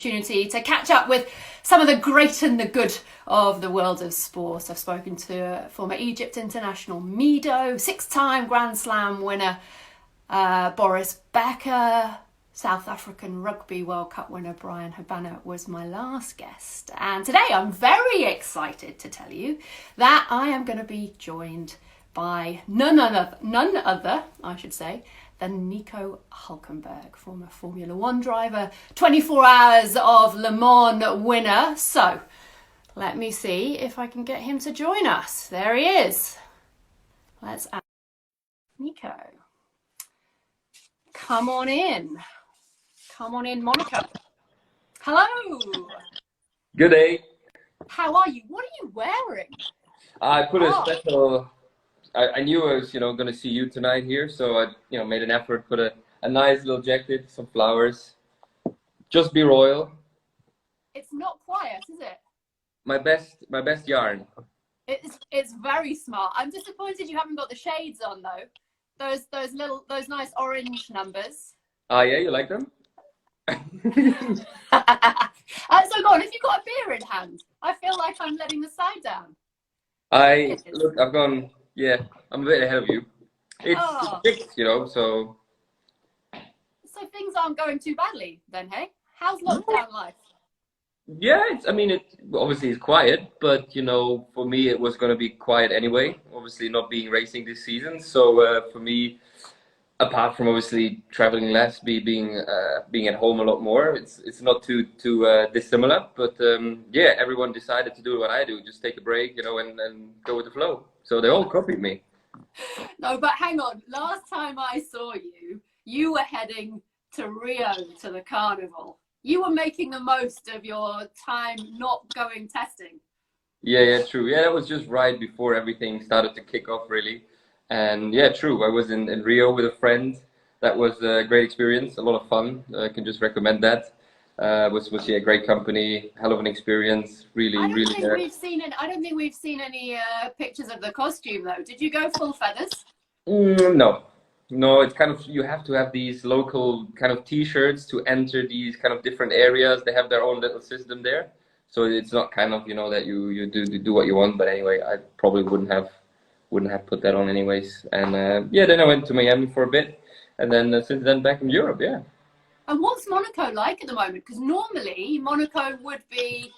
Opportunity to catch up with some of the great and the good of the world of sport. I've spoken to former Egypt international Mido, six-time Grand Slam winner Boris Becker, South African Rugby World Cup winner Brian Habana was my last guest. And today I'm very excited to tell you that I am going to be joined by none other, I should say, than Nico Hulkenberg, former Formula One driver, 24 Hours of Le Mans winner. So let me see if I can get him to join us. There he is. Let's add Nico. Come on in. Come on in, Monaco. Hello. Good day. How are you? What are you wearing? I put a special. I knew I was, going to see you tonight here, so I, made an effort, put a nice little jacket, some flowers. Just be royal. It's not quiet, is it? My best yarn. It's very smart. I'm disappointed you haven't got the shades on though. Those nice orange numbers. Ah, yeah, you like them? So go on. If you've got a beer in hand, I feel like I'm letting the side down. Look, I've gone. Yeah, I'm a bit ahead of you. It's fixed, so. So things aren't going too badly then, hey? How's lockdown life? Yeah, it obviously is quiet, but for me it was going to be quiet anyway. Obviously not being racing this season, so for me, apart from obviously traveling less, being at home a lot more, it's not too dissimilar. But yeah, everyone decided to do what I do, just take a break, and go with the flow. So they all copied me. No, but hang on. Last time I saw you, you were heading to Rio to the carnival. You were making the most of your time not going testing. Yeah, true. Yeah, that was just right before everything started to kick off, really. And yeah, true. I was in Rio with a friend. That was a great experience, a lot of fun. I can just recommend that. Was great company, hell of an experience. Really. I don't think we've seen any pictures of the costume though. Did you go full feathers? No. It's kind of, you have to have these local kind of T-shirts to enter these kind of different areas. They have their own little system there, so it's not kind of that you do what you want. But anyway, I probably wouldn't have put that on anyways. And yeah, then I went to Miami for a bit, and then since then back in Europe. Yeah. And what's Monaco like at the moment? Because normally Monaco would be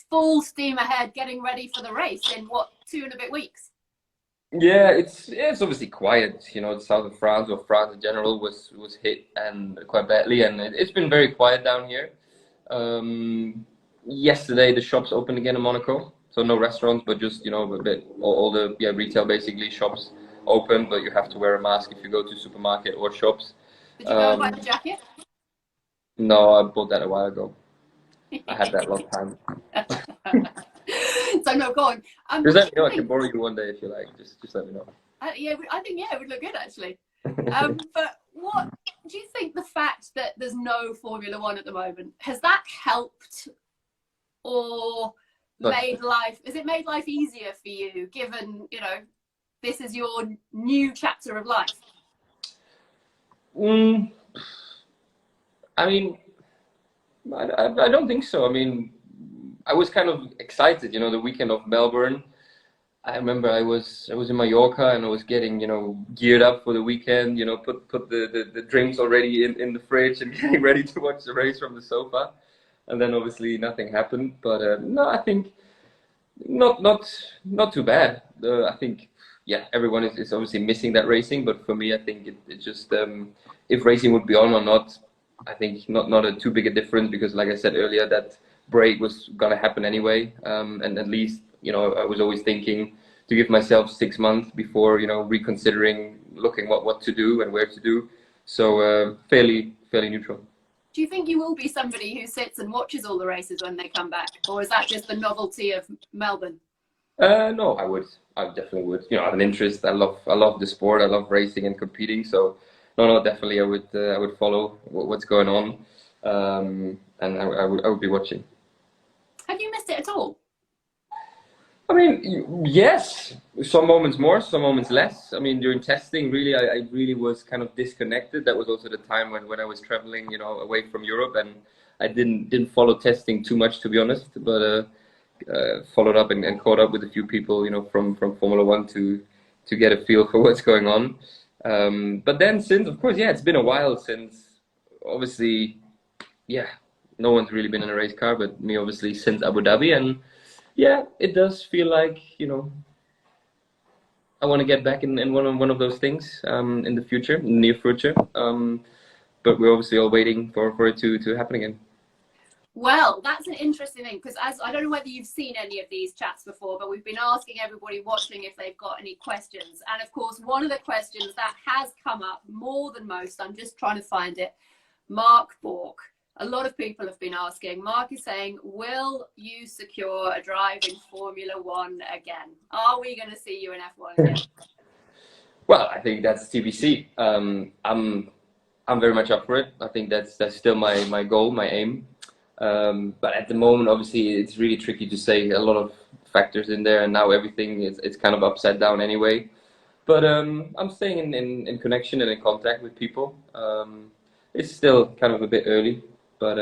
full steam ahead, getting ready for the race in 2 and a bit weeks. Yeah, it's obviously quiet. The south of France, or France in general, was hit and quite badly, and it's been very quiet down here. Yesterday the shops opened again in Monaco, so no restaurants, but just a bit all the retail basically shops open, but you have to wear a mask if you go to supermarket or shops. Did you go and buy the jacket? No, I bought that a while ago. I had that last time. So no, go on. Just let me know. I can borrow you one day if you like. Just let me know. Yeah, I think it would look good actually. But what do you think, the fact that there's no Formula One at the moment, has that helped or made life easier for you, given this is your new chapter of life? I don't think so. I was kind of excited, the weekend of Melbourne. I remember I was in Mallorca and I was getting, geared up for the weekend, put the drinks already in the fridge and getting ready to watch the race from the sofa. And then obviously nothing happened. But no, I think not too bad. I think, yeah, everyone is obviously missing that racing. But for me, I think it just, if racing would be on or not, I think not a too big a difference, because like I said earlier, that break was going to happen anyway. And at least, I was always thinking to give myself 6 months before, reconsidering, looking what to do and where to do. So fairly neutral. Do you think you will be somebody who sits and watches all the races when they come back? Or is that just the novelty of Melbourne? No, I would. I definitely would. I have an interest. I love the sport. I love racing and competing. So no, definitely I would follow what's going on. And I would be watching. Have you missed it at all? Yes. Some moments more, some moments less. During testing, really, I really was kind of disconnected. That was also the time when I was traveling, away from Europe, and I didn't follow testing too much, to be honest, but followed up and caught up with a few people, from Formula One to get a feel for what's going on. But then since, of course, yeah, it's been a while since, obviously, yeah, no one's really been in a race car, but me, obviously, since Abu Dhabi, and yeah, it does feel like, I want to get back in one of those things in the future, in the near future. But we're obviously all waiting for it to happen again. Well, that's an interesting thing, because as I don't know whether you've seen any of these chats before, but we've been asking everybody watching if they've got any questions. And of course, one of the questions that has come up more than most, I'm just trying to find it, Mark Bork. A lot of people have been asking. Mark is saying, will you secure a drive in Formula One again? Are we going to see you in F1 again? Well, I think that's TBC. I'm very much up for it. I think that's still my goal, my aim. But at the moment, obviously, it's really tricky to say. A lot of factors in there, and now everything is kind of upside down anyway. But I'm staying in connection and in contact with people. It's still kind of a bit early, but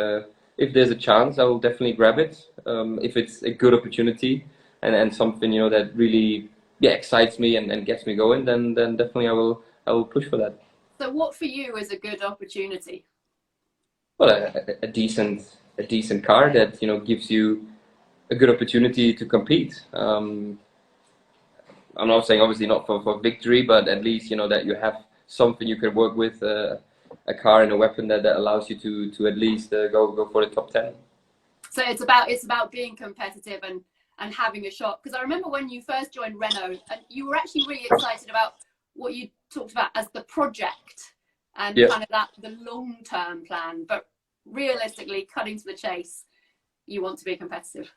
if there's a chance, I will definitely grab it. If it's a good opportunity and something that really excites me and gets me going, then definitely I will push for that. So, what for you is a good opportunity? Well, a decent car that gives you a good opportunity to compete. I'm not saying obviously not for victory, but at least that you have something you can work with, a car and a weapon that allows you to at least go for the top 10. So it's about being competitive and having a shot. Because I remember when you first joined Renault, and you were actually really excited about what you talked about as the project and kind of the long-term plan. But realistically, cutting to the chase, you want to be competitive.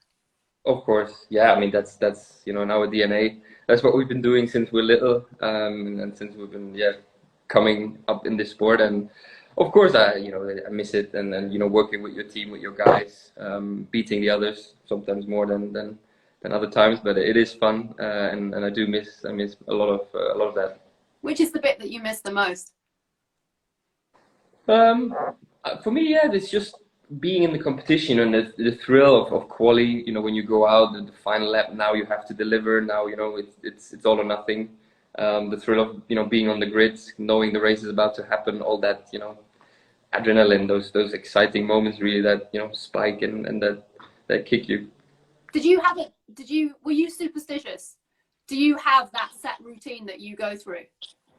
Of course, yeah. I mean, that's in our DNA. That's what we've been doing since we're little, and since we've been coming up in this sport. And of course, I miss it, and working with your team, with your guys, beating the others sometimes more than other times. But it is fun, and I miss a lot of that. Which is the bit that you miss the most? For me, it's just being in the competition and the thrill of quali. When you go out the final lap, now you have to deliver. Now it's all or nothing. The thrill of being on the grid, knowing the race is about to happen, all that adrenaline, those exciting moments, really, that spike and that kick you. Were you superstitious? Do you have that set routine that you go through?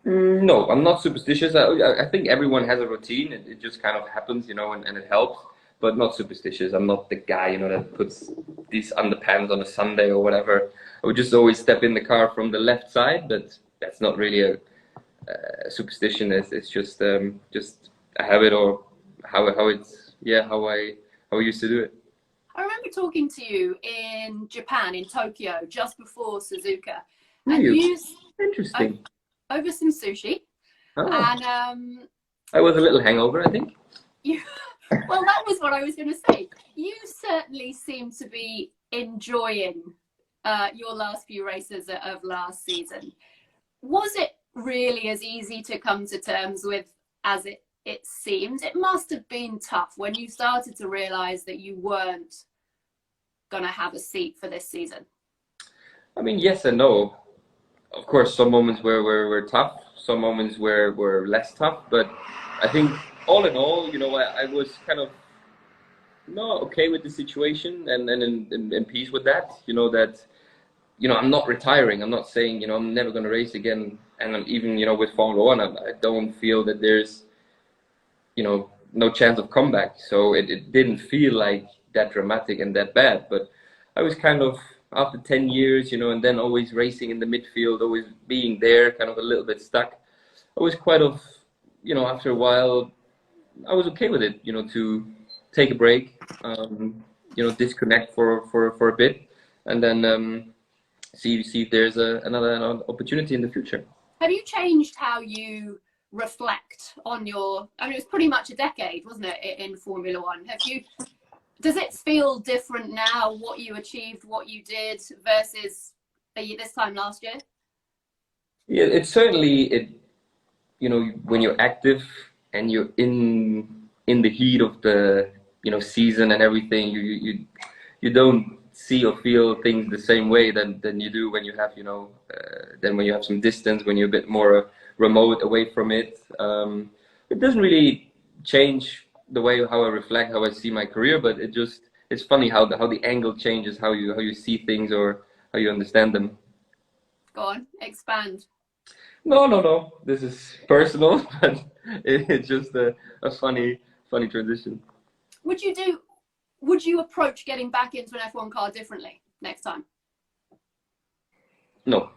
No, I'm not superstitious. I think everyone has a routine. It just kind of happens, and it helps, but not superstitious. I'm not the guy, that puts these underpants on a Sunday or whatever. I would just always step in the car from the left side, but that's not really a superstition. It's just a habit, or how I used to do it. I remember talking to you in Japan, in Tokyo, just before Suzuka. And Interesting. Over some sushi. Oh. And I was a little hangover, I think. Well, that was what I was going to say. You certainly seem to be enjoying your last few races of last season. Was it really as easy to come to terms with as it seemed? It must have been tough when you started to realise that you weren't going to have a seat for this season. I mean, yes and no. Of course, some moments were tough, some moments were less tough, but I think all in all, I was kind of okay with the situation and in peace with that. I'm not retiring. I'm not saying, I'm never going to race again. And I'm even, with Formula One, I don't feel that there's, no chance of comeback. So it didn't feel like that dramatic and that bad. But I was kind of, after 10 years, and then always racing in the midfield, always being there, kind of a little bit stuck. I was quite after a while, I was okay with it, to take a break, disconnect for a bit, and then see if there's another opportunity in the future. Have you changed how you reflect on it was pretty much a decade, wasn't it, in Formula One? Does it feel different now, what you achieved, what you did, versus this time last year? Yeah, it's certainly, when you're active and you're in the heat of the season and everything, you don't see or feel things the same way than you do when you have then when you have some distance, when you're a bit more remote away from it. It doesn't really change the way how I reflect, how I see my career, but it's funny how the angle changes, how you see things or how you understand them. Go on, expand. No. This is personal, but it's just a funny transition. Would you approach getting back into an F1 car differently next time? No,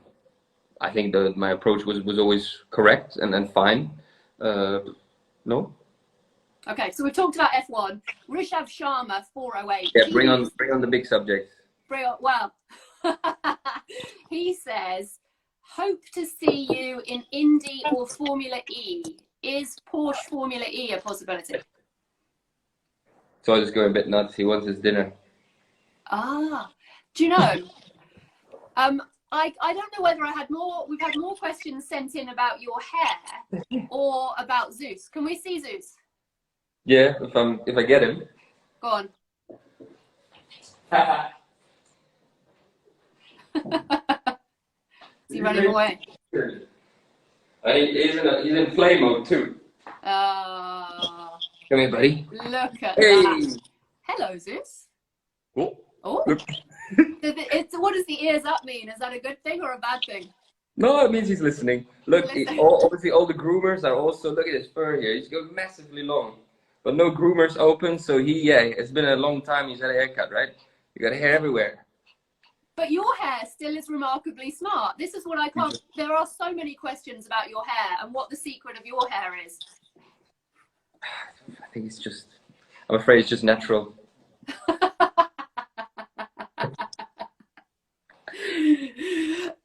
I think that my approach was always correct and fine. No. Okay, so we talked about F1. Rishabh Sharma, 408. Yeah, bring on the big subjects. Well, he says, hope to see you in Indy or Formula E. Is Porsche Formula E a possibility? So I was just going a bit nuts. He wants his dinner. Do you know? I don't know whether we've had more questions sent in about your hair or about Zeus. Can we see Zeus? Yeah, if I get him. Go on. Is he running away? He's in play mode too. Come here, buddy. Look at that. Hello, Zeus. Oh. What does the ears up mean? Is that a good thing or a bad thing? No, it means he's listening. Look, obviously all the groomers are also, look at his fur here. He's got massively long. But no groomers open, so it's been a long time he's had a haircut, right? You got hair everywhere. But your hair still is remarkably smart. This is what I can't, there are so many questions about your hair and what the secret of your hair is. I think I'm afraid it's just natural.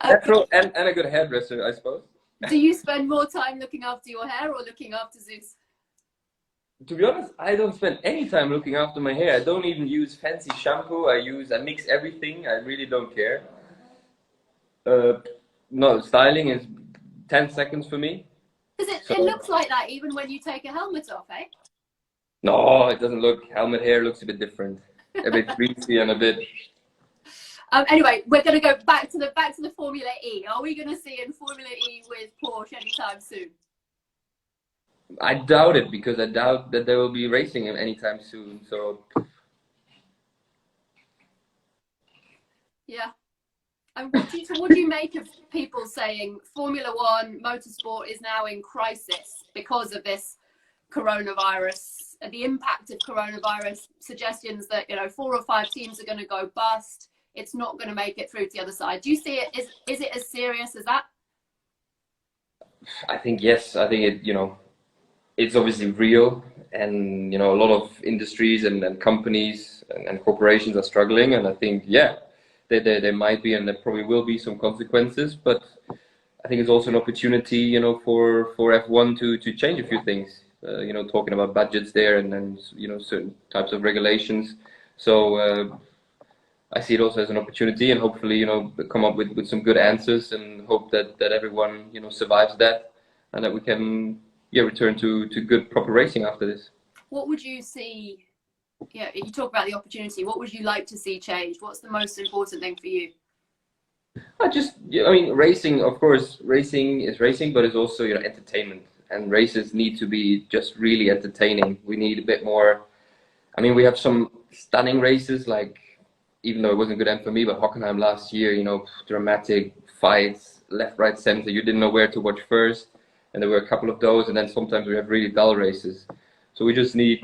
Natural and a good hairdresser, I suppose. Do you spend more time looking after your hair or looking after Zeus? To be honest, I don't spend any time looking after my hair. I don't even use fancy shampoo. I mix everything. I really don't care. No, styling is 10 seconds for me. It looks like that even when you take a helmet off, eh? No, it doesn't look. Helmet hair looks a bit different. A bit greasy and a bit. Anyway, we're going to go back to the Formula E. Are we going to see in Formula E with Porsche anytime soon? I doubt it, because I doubt that they will be racing him anytime soon. So yeah. And what do you make of people saying Formula One motorsport is now in crisis because of this coronavirus, the impact of coronavirus, suggestions that 4 or 5 teams are going to go bust, it's not going to make it through to the other side? Do you see it? Is it as serious as that? I think yes. I think it it's obviously real, and a lot of industries and companies and corporations are struggling, and I think there might be, and there probably will be, some consequences, but I think it's also an opportunity for F1 to change a few things, talking about budgets there and certain types of regulations. So I see it also as an opportunity, and hopefully come up with some good answers, and hope that everyone survives that, and that we can return to good proper racing after this. What would you see? Yeah, you talk about the opportunity. What would you like to see change? What's the most important thing for you? Racing, of course, racing is racing, but it's also entertainment, and races need to be just really entertaining. We need a bit more. We have some stunning races, like, even though it wasn't a good end for me, but Hockenheim last year, dramatic fights, left, right, center. You didn't know where to watch first. And there were a couple of those, and then sometimes we have really dull races. So we just need,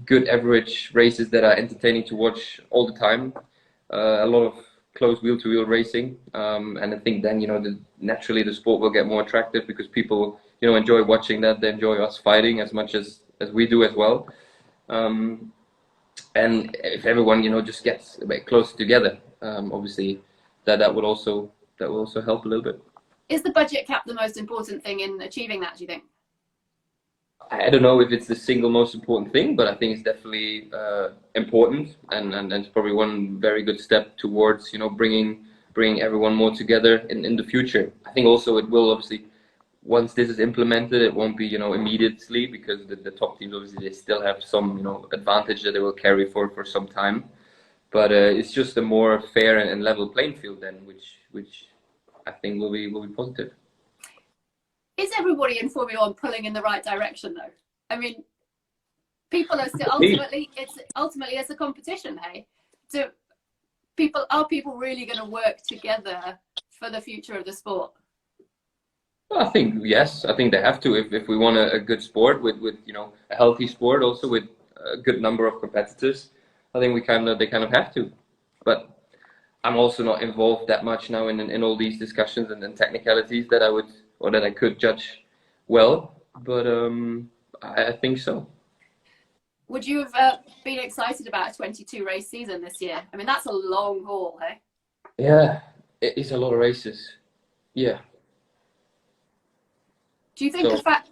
good average races that are entertaining to watch all the time. A lot of close wheel-to-wheel racing, and I think then, naturally the sport will get more attractive, because people, enjoy watching that. They enjoy us fighting as much as we do as well. And if everyone, just gets a bit closer together, obviously that will also help a little bit. Is the budget cap the most important thing in achieving that, do you think? I don't know if it's the single most important thing, but I think it's definitely important, and it's probably one very good step towards bringing everyone more together in the future. I think also it will obviously once this is implemented, it won't be, you know, immediately, because the top teams obviously they still have some, you know, advantage that they will carry for some time. But it's just a more fair and level playing field then, which I think will be positive. Is everybody in Formula One pulling in the right direction though? I mean, people are still ultimately it's a competition. Hey, are people really going to work together for the future of the sport? Well, I think yes. I think they have to if we want a good sport with you know, a healthy sport also with a good number of competitors. I think they kind of have to. But I'm also not involved that much now in all these discussions and technicalities that I could judge well. But I think so. Would you have been excited about a 22 race season this year? I mean, that's a long haul, hey? Yeah, it is a lot of races. Yeah. Do you think the fact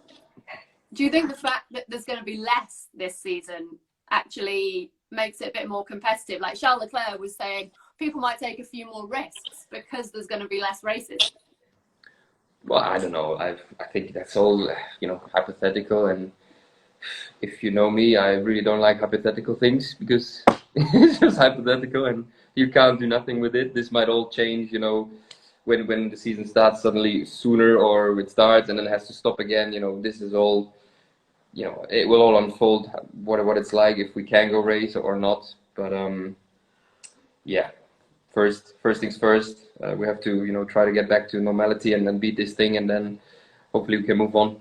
that there's going to be less this season actually makes it a bit more competitive? Like Charles Leclerc was saying, people might take a few more risks because there's going to be less races. Well, I don't know. I think that's all, you know, hypothetical, and if you know me, I really don't like hypothetical things because it's just hypothetical and you can't do nothing with it. This might all change, you know, when the season starts suddenly sooner, or it starts and then it has to stop again. You know, this is all, you know, it will all unfold what it's like if we can go race or not. But yeah, first things first. We have to, you know, try to get back to normality and then beat this thing, and then hopefully we can move on.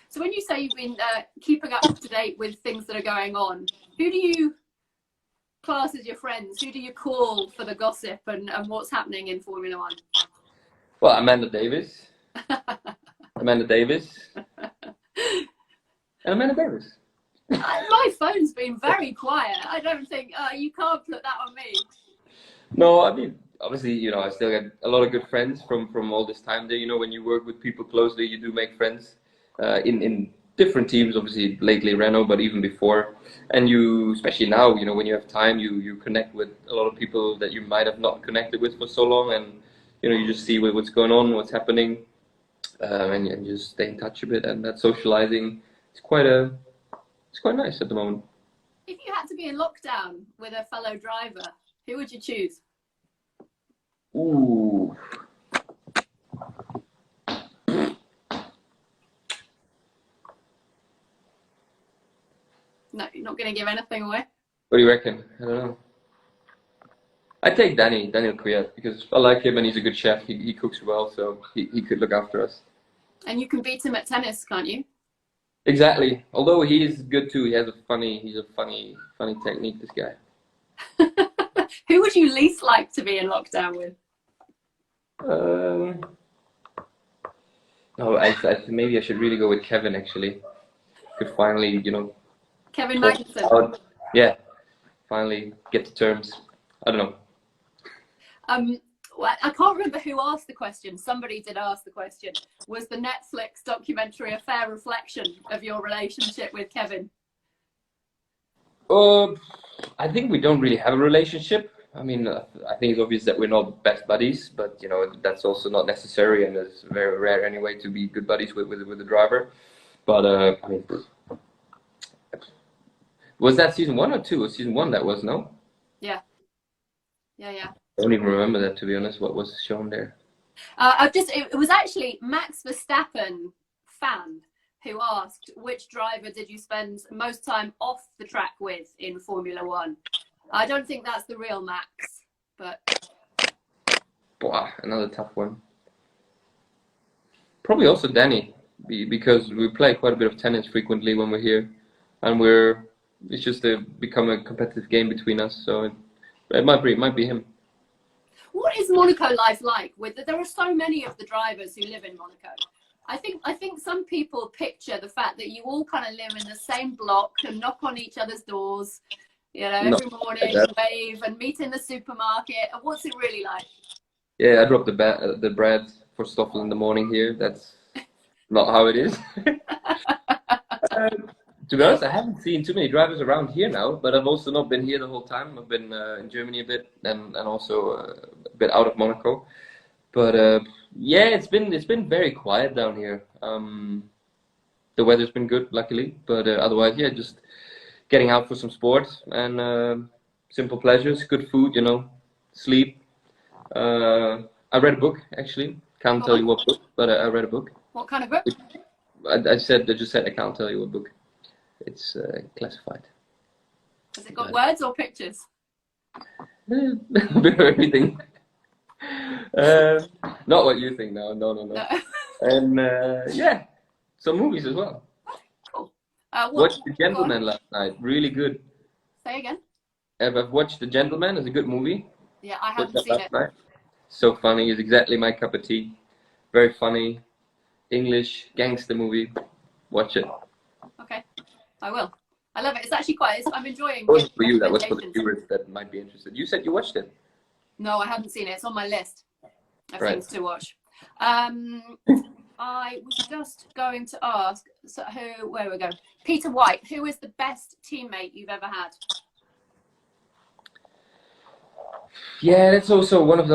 So when you say you've been keeping up to date with things that are going on, who do you class as your friends? Who do you call for the gossip and what's happening in Formula One? Well, Amanda Davies. Amanda Davies. And Amanda Davies. My phone's been very quiet. I don't think you can't put that on me. No, I mean, obviously, you know, I still get a lot of good friends from all this time there. You know, when you work with people closely, you do make friends in different teams, obviously lately Renault, but even before. And you, especially now, you know, when you have time, you connect with a lot of people that you might have not connected with for so long, and you know, you just see what's going on, what's happening, and you just stay in touch a bit. And that socializing is quite nice at the moment. If you had to be in lockdown with a fellow driver, who would you choose? Ooh. No, you're not going to give anything away? What do you reckon? I don't know. I take Daniel Kvyat, because I like him and he's a good chef. He cooks well, so he could look after us. And you can beat him at tennis, can't you? Exactly. Although he is good too. He's a funny technique, this guy. Who would you least like to be in lockdown with? No, maybe I should really go with Kevin, actually. Could finally, you know. Kevin Magnussen. Yeah, finally get to terms. I don't know. Well, I can't remember who asked the question. Somebody did ask the question. Was the Netflix documentary a fair reflection of your relationship with Kevin? I think we don't really have a relationship. I mean, I think it's obvious that we're not best buddies, but you know, that's also not necessary, and it's very rare anyway to be good buddies with the driver. But I mean, was that season 1 or 2? It was season 1 that was, no? Yeah. I don't even remember that, to be honest. What was shown there? It was actually Max Verstappen fan who asked, which driver did you spend most time off the track with in Formula One? I don't think that's the real Max, but... Boah, another tough one. Probably also Danny, because we play quite a bit of tennis frequently when we're here, and it's just become a competitive game between us, so it might be him. What is Monaco life like? There are so many of the drivers who live in Monaco. I think some people picture the fact that you all kind of live in the same block and knock on each other's doors, you know, every morning, wave and meet in the supermarket. And what's it really like? Yeah, I drop the bread for Stoffel in the morning here. That's not how it is. To be honest, I haven't seen too many drivers around here now, but I've also not been here the whole time. I've been in Germany a bit and also a bit out of Monaco. But yeah, it's been very quiet down here. The weather's been good, luckily, but otherwise, yeah, just getting out for some sports and simple pleasures, good food, you know, sleep. I read a book actually. Can't tell you what book, but I read a book. What kind of book? I just said I can't tell you what book. It's classified. Has it got words or pictures? A bit of everything. Not what you think, no. No. And yeah, some movies as well. Cool. Watched The Gentleman last night. Really good. Say again. I've watched The Gentleman. It's a good movie. Yeah, I haven't seen it. Night. So funny. It's exactly my cup of tea. Very funny. English gangster movie. Watch it. Okay, I will. I love it. It's actually I'm enjoying. That was for you. That was for the viewers that might be interested. You said you watched it. No, I haven't seen it. It's on my list of things to watch. I was just going to ask, where we go? Peter White, who is the best teammate you've ever had? Yeah, that's also one of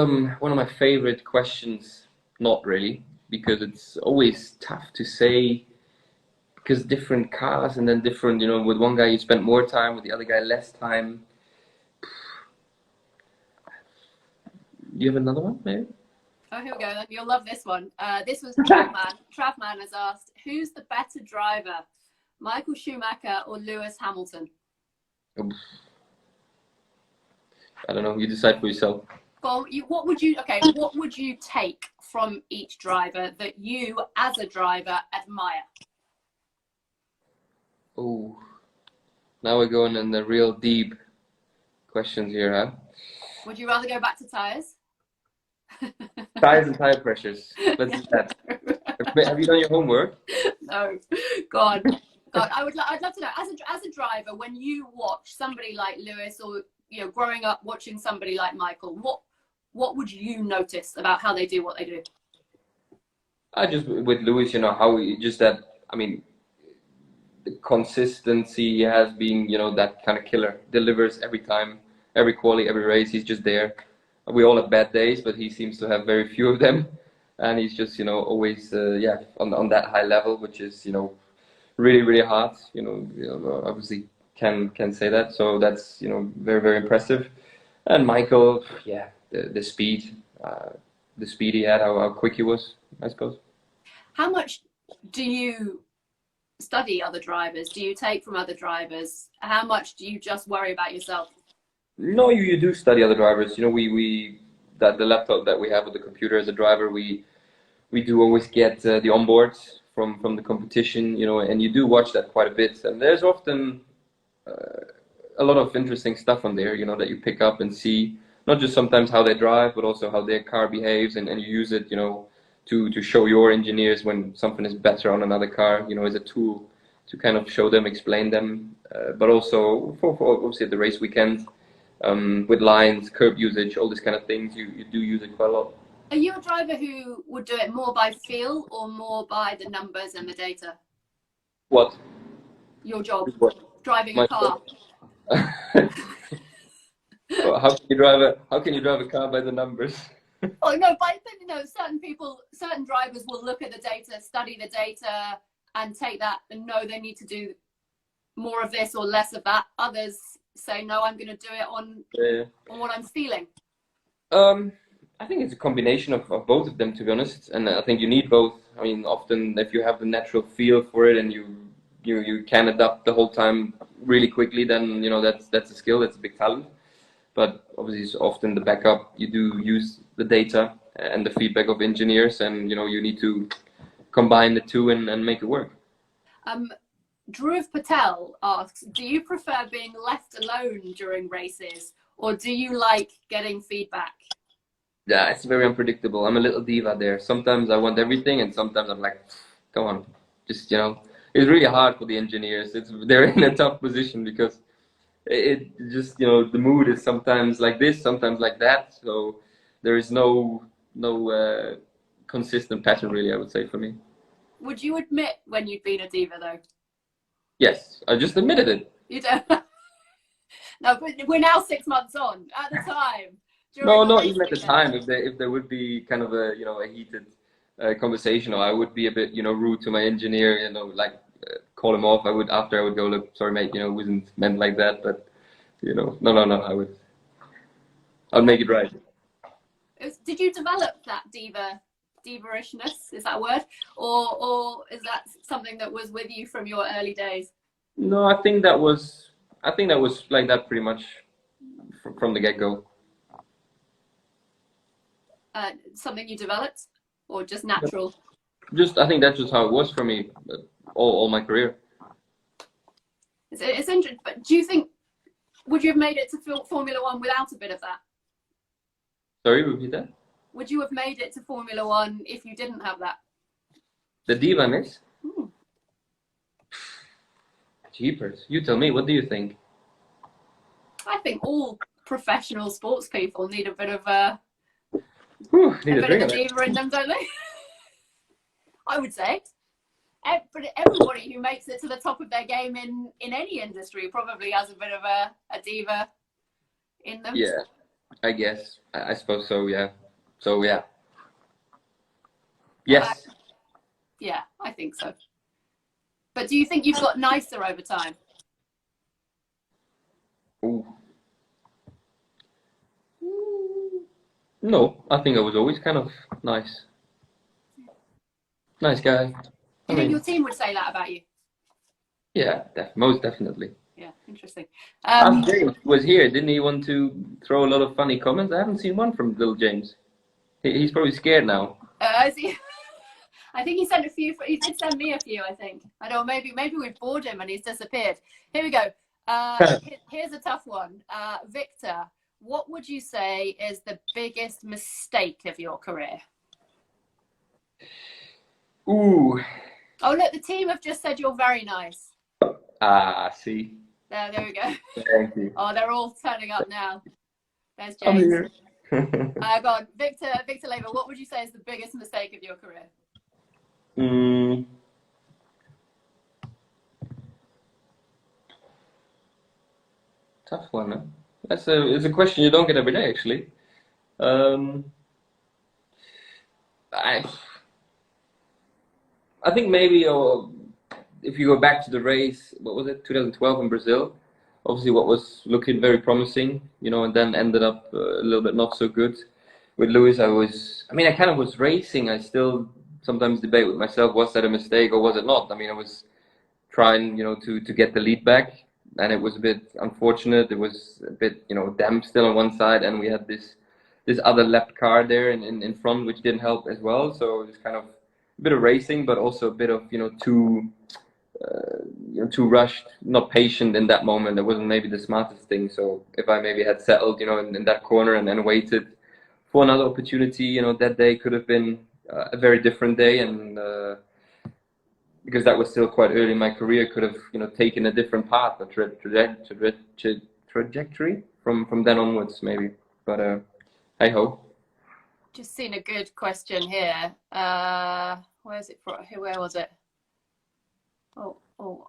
my favorite questions. Not really, because it's always tough to say, because different cars and then different, you know, with one guy you spend more time, with the other guy less time. Do you have another one, maybe? Oh, here we go. You'll love this one. This was Travman. Travman has asked, who's the better driver, Michael Schumacher or Lewis Hamilton? I don't know. You decide for yourself. Well, what would you take from each driver that you, as a driver, admire? Oh, now we're going in the real deep questions here, huh? Would you rather go back to tyres? Tires and tire pressures. Let's do that. Have you done your homework? No. God, I'd love to know. As a driver, when you watch somebody like Lewis, or you know, growing up watching somebody like Michael, what would you notice about how they do what they do? I just with Lewis, you know, how he just that. I mean, the consistency he has being, you know, that kind of killer. Delivers every time, every quali, every race. He's just there. We all have bad days, but he seems to have very few of them, and he's just, you know, always on that high level, which is, you know, really really hard. You know, obviously can say that. So that's, you know, very very impressive. And Michael, yeah, the speed he had, how quick he was, I suppose. How much do you study other drivers? Do you take from other drivers? How much do you just worry about yourself? No, you do study other drivers. You know, the laptop that we have with the computer as a driver, we do always get the onboards from the competition, you know, and you do watch that quite a bit. And there's often a lot of interesting stuff on there, you know, that you pick up and see, not just sometimes how they drive, but also how their car behaves, and you use it, you know, to show your engineers when something is better on another car, you know, as a tool to kind of show them, explain them, but also for obviously the race weekend. With lines, curb usage, all these kind of things, you do use it quite a lot. Are you a driver who would do it more by feel or more by the numbers and the data? What? Your job? What? Driving a car. Well, how can you drive a car by the numbers? Oh no, but you know, certain drivers will look at the data, study the data, and take that and know they need to do more of this or less of that. Others say, no, I'm going to do it on what I'm feeling. I think it's a combination of both of them, to be honest, and I think you need both. I mean, often if you have the natural feel for it and you can adapt the whole time really quickly, then, you know, that's a skill, that's a big talent. But obviously, it's often the backup. You do use the data and the feedback of engineers, and, you know, you need to combine the two and make it work. Dhruv Patel asks, do you prefer being left alone during races, or do you like getting feedback? Yeah, it's very unpredictable. I'm a little diva there. Sometimes I want everything, and sometimes I'm like, come on, just, you know, it's really hard for the engineers. They're in a tough position because it just, you know, the mood is sometimes like this, sometimes like that. So there is no consistent pattern, really, I would say, for me. Would you admit when you'd been a diva, though? Yes, I just admitted it. You don't? No, but we're now 6 months on. At the time, No, during the not race even at the weekend? time. If there would be kind of a a heated conversation, or I would be a bit rude to my engineer, like call him off. I would go, look, sorry mate, it wasn't meant like that, but no, no, no, I'd make it right. Did you develop that diva-ishness? Is that a word, or is that something that was with you from your early days? No, I think that was like that pretty much from the get-go. Something you developed, or just natural? I think that's just how it was for me all my career. It's interesting, but do you think, would you have made it to Formula One without a bit of that? Sorry, repeat that. Would you have made it to Formula One if you didn't have that? The diva mix? Hmm. Jeepers. You tell me, what do you think? I think all professional sports people need a bit of a Need a bit drink of of a it. diva in them, don't they? I would say. But everybody who makes it to the top of their game in any industry probably has a bit of a diva in them. Yeah, I guess. I suppose so, yeah. So, yeah. Yes. Yeah, I think so. But do you think you've got nicer over time? Ooh. No, I think I was always kind of nice. Nice guy. Do you think your team would say that about you? Yeah, most definitely. Yeah, interesting. James was here. Didn't he want to throw a lot of funny comments? I haven't seen one from little James. He's probably scared now. I think he sent a few. He did send me a few, I think. I don't know, maybe we've bored him and he's disappeared. Here we go. Here's a tough one. Victor, what would you say is the biggest mistake of your career? Ooh. Oh, look, the team have just said you're very nice. See. There we go. Thank you. Oh, they're all turning up now. There's I'm James. here. Go on. Victor Lever, what would you say is the biggest mistake of your career? Tough one, huh? It's a question you don't get every day, actually. I think maybe if you go back to the race, what was it, 2012 in Brazil? Obviously, what was looking very promising, and then ended up a little bit not so good. With Lewis, I kind of was racing. I still sometimes debate with myself, was that a mistake or was it not? I was trying, to get the lead back, and it was a bit unfortunate. It was a bit, damp still on one side, and we had this other lap car there in front, which didn't help as well. So it was kind of a bit of racing, but also a bit of, too rushed, not patient in that moment. That wasn't maybe the smartest thing. So if I maybe had settled, in that corner and then waited for another opportunity, that day could have been a very different day. And because that was still quite early in my career, could have, taken a different path, a trajectory from then onwards, maybe. But hey ho. Just seen a good question here. Where's it from? Where was it?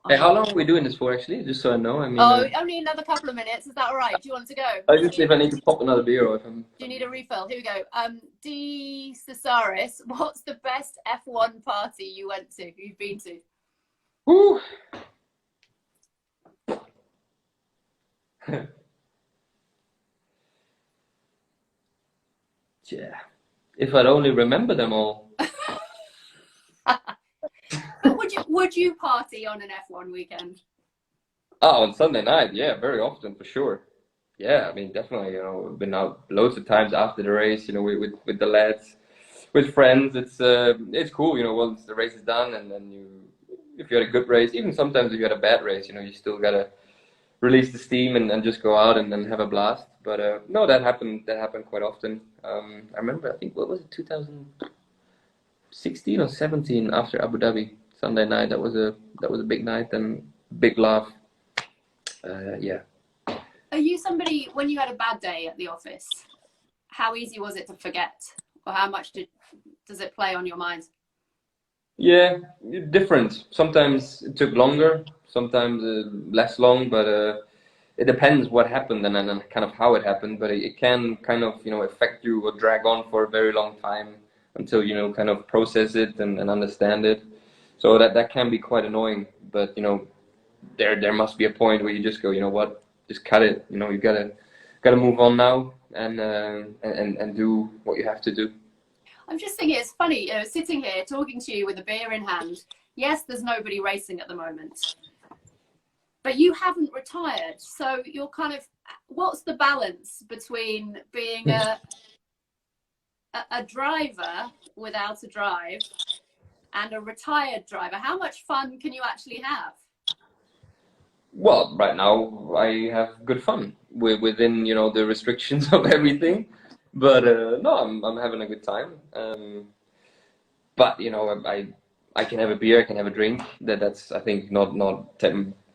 Hey, how long are we doing this for, actually? Just so I know. Only another couple of minutes. Is that all right? Do you want to go? I just if I need to pop another beer or if I'm. Do you need a refill? Here we go. D. Cesaris, what's the best F1 party you went to? You've been to? Woo. Yeah. If I'd only remember them all. But would you party on an F1 weekend? Oh, on Sunday night, yeah, very often for sure. Yeah, definitely. We've been out loads of times after the race. With the lads, with friends. It's cool. Once the race is done, and then if you had a good race, even sometimes if you had a bad race, you still gotta release the steam and just go out and then have a blast. But no, that happened quite often. I remember, I think, what was it, 2016 or 17 after Abu Dhabi, Sunday night. That was a big night and big laugh. Yeah. Are you somebody, when you had a bad day at the office, how easy was it to forget? Or how much does it play on your mind? Yeah, different. Sometimes it took longer, sometimes less long, but it depends what happened and kind of how it happened, but it can kind of, affect you or drag on for a very long time until, kind of process it and understand it. So that can be quite annoying, but, there must be a point where you just go, you know what, just cut it. You gotta move on now and do what you have to do. I'm just thinking it's funny, sitting here talking to you with a beer in hand. Yes, there's nobody racing at the moment, but you haven't retired. So you're kind of, what's the balance between being a driver without a drive and a retired driver? How much fun can you actually have? Well, right now I have good fun within, the restrictions of everything. But no, I'm having a good time. But I can have a beer, I can have a drink. That's I think not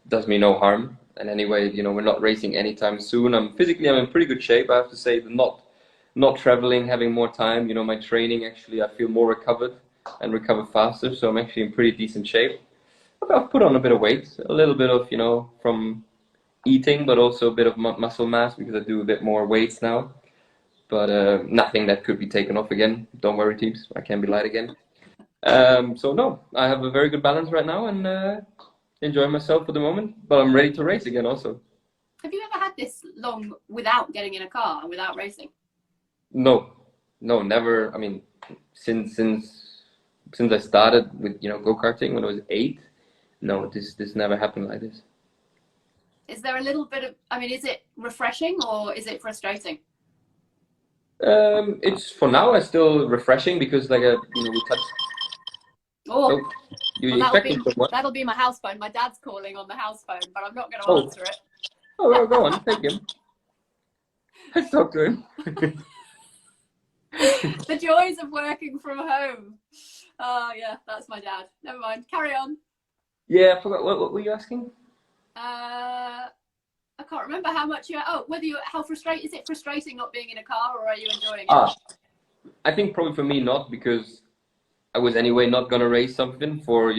does me no harm. And anyway, we're not racing anytime soon. I'm in pretty good shape, I have to say. Not traveling, having more time. My training actually, I feel more recovered and recover faster. So I'm actually in pretty decent shape. I've put on a bit of weight, a little bit of from eating, but also a bit of muscle mass because I do a bit more weights now. But nothing that could be taken off again. Don't worry, teams. I can be light again. So no, I have a very good balance right now and enjoying myself for the moment. But I'm ready to race again also. Have you ever had this long without getting in a car and without racing? No, never. I mean, since I started with go-karting when I was 8, no, this never happened like this. Is there a little bit of? I mean, is it refreshing or is it frustrating? It's for now. It's still refreshing because we touched. Oh, you well, expecting someone? that'll be my house phone. My dad's calling on the house phone, but I'm not going to answer it. Oh, go on, take him. Let's talk to him. The joys of working from home. Oh, yeah, that's my dad. Never mind. Carry on. Yeah, I forgot. What were you asking? I can't remember how much you. Oh, how frustrating is it? Frustrating not being in a car, or are you enjoying it? I think probably for me not, because I was anyway not gonna race something for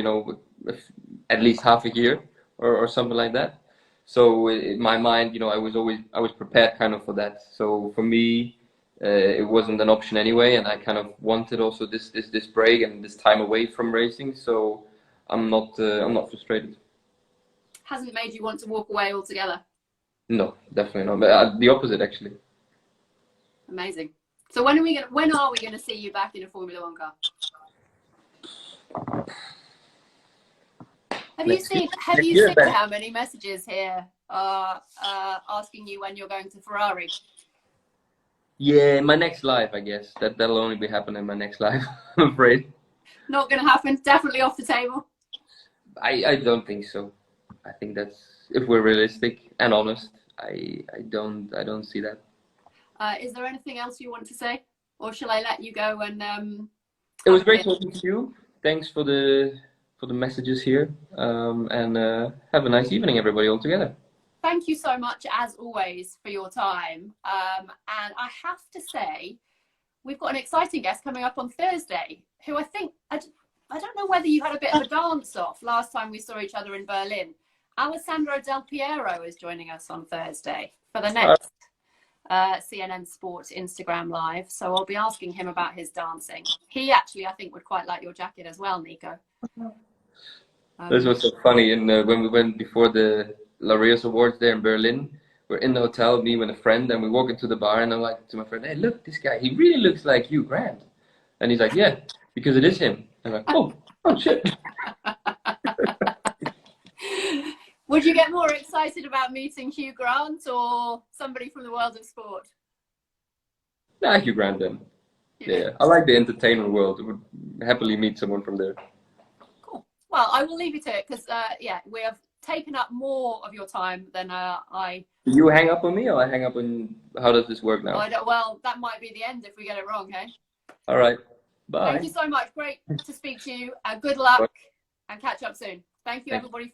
at least half a year or something like that. So in my mind, I was prepared kind of for that. So for me, it wasn't an option anyway, and I kind of wanted also this break and this time away from racing. So I'm not frustrated. Hasn't made you want to walk away altogether? No, definitely not. But, the opposite actually. Amazing. So when are we gonna see you back in a Formula One car? Have you seen how many messages here are asking you when you're going to Ferrari? Yeah, my next live, I guess. That'll only be happening in my next live, I'm afraid. Not going to happen. Definitely off the table. I don't think so. I think that's, if we're realistic and honest, I don't see that. Is there anything else you want to say, or shall I let you go and? It was great talking to you. Thanks for the messages here, and have a nice evening, everybody, all together. Thank you so much, as always, for your time. And I have to say, we've got an exciting guest coming up on Thursday, who I think, I don't know whether you had a bit of a dance-off last time we saw each other in Berlin. Alessandro Del Piero is joining us on Thursday for the next CNN Sports Instagram Live. So I'll be asking him about his dancing. He actually, I think, would quite like your jacket as well, Nico. This was so funny. And when we went before the Laureus Awards there in Berlin, we're in the hotel, me and a friend, and we walk into the bar, and I'm like to my friend, "Hey, look, this guy, he really looks like Hugh Grant." And he's like, "Yeah, because it is him." I'm like, oh shit. Would you get more excited about meeting Hugh Grant or somebody from the world of sport? Nah, Hugh Grant then. Yeah, I like the entertainment world. I would happily meet someone from there. Cool. Well, I will leave you to it because, we have taken up more of your time than I... Do you hang up on me or I hang up on... How does this work now? Well, that might be the end if we get it wrong, hey? All right. Bye. Thank you so much. Great to speak to you. Good luck and catch up soon. Thank you, everybody.